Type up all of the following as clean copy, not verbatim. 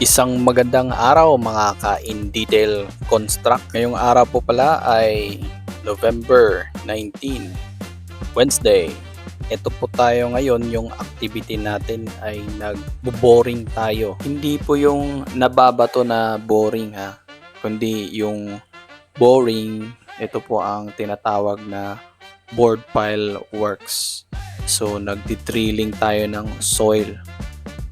Isang magandang araw mga ka-in detail construct. Ngayong araw po pala ay November 19, Wednesday. Ito po tayo ngayon, yung activity natin ay nagbo-boring tayo. Hindi po yung nababato na boring ha, kundi yung boring. Ito po ang tinatawag na board pile works. So nagdi-drilling tayo ng soil.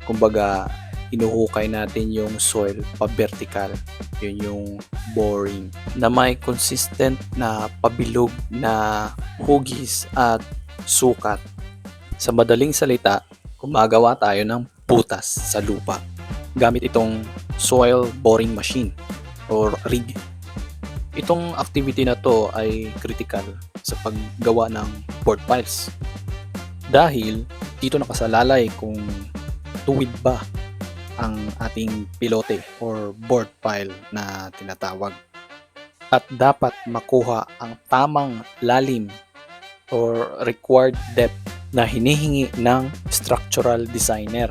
Kumbaga hinuhukay natin yung soil pa-vertical. Yun yung boring. Na may consistent na pabilog na hugis at sukat. Sa madaling salita, gumagawa tayo ng butas sa lupa gamit itong soil boring machine or rig. Itong activity na to ay critical sa paggawa ng board piles dahil dito nakasalalay kung tuwid ba ang ating pilote or board pile na tinatawag. At dapat makuha ang tamang lalim or required depth na hinihingi ng structural designer.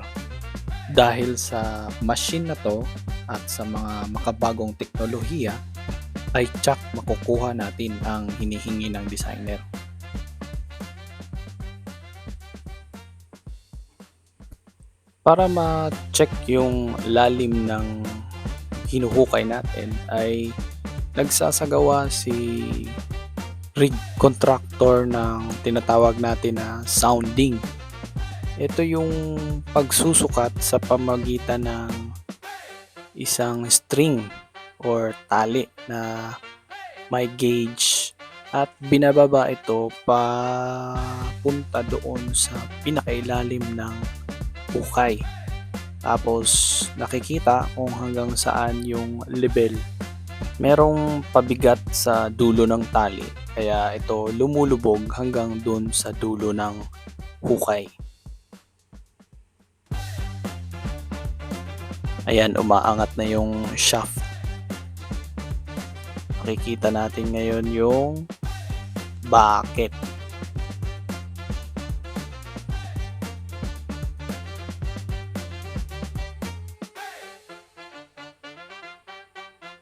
Dahil sa machine na to at sa mga makabagong teknolohiya ay tsak makukuha natin ang hinihingi ng designer. Para ma-check yung lalim ng hinuhukay natin ay nagsasagawa si rig contractor ng tinatawag natin na sounding. Ito yung pagsusukat sa pamagitan ng isang string or tali na may gauge at binababa ito papunta doon sa pinakailalim ng hukay. Tapos nakikita kung hanggang saan yung level. Merong pabigat sa dulo ng tali kaya ito lumulubog hanggang dun sa dulo ng hukay. Ayan, umaangat na yung shaft. Makikita natin ngayon yung bucket.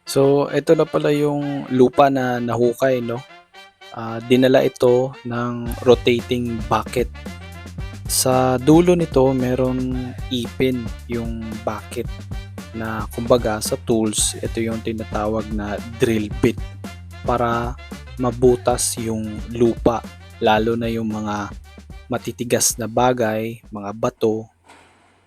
So, ito na pala yung lupa na nahukay, no? Dinala ito ng rotating bucket. Sa dulo nito, meron ipin yung bucket na kumbaga sa tools, ito yung tinatawag na drill bit para mabutas yung lupa, lalo na yung mga matitigas na bagay, mga bato,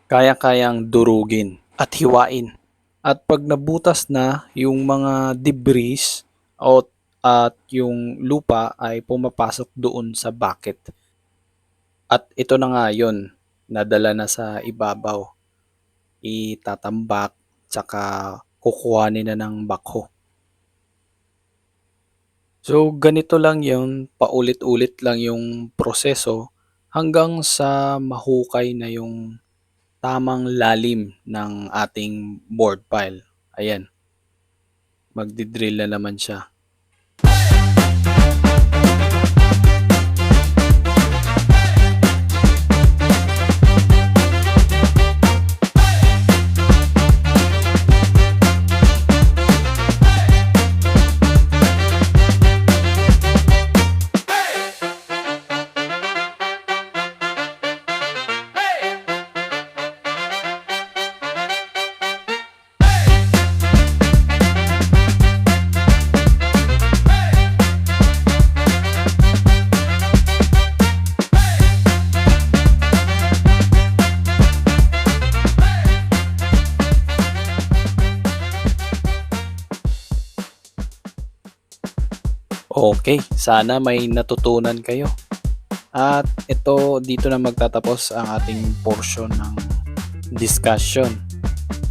kaya-kayang durugin at hiwain. At pag nabutas na yung mga debris at yung lupa ay pumapasok doon sa bucket. At ito na nga yun, nadala na sa ibabaw. Itatambak, tsaka kukuhanin na ng backhoe. So ganito lang yun, paulit-ulit lang yung proseso hanggang sa mahukay na yung tamang lalim ng ating board pile. Ayan, magdi-drill na naman siya. Okay, sana may natutunan kayo. At ito, dito na magtatapos ang ating portion ng discussion.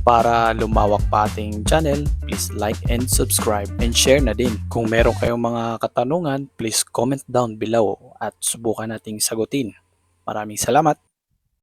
Para lumawak pa ating channel, please like and subscribe and share na din. Kung meron kayong mga katanungan, please comment down below at subukan nating sagutin. Maraming salamat!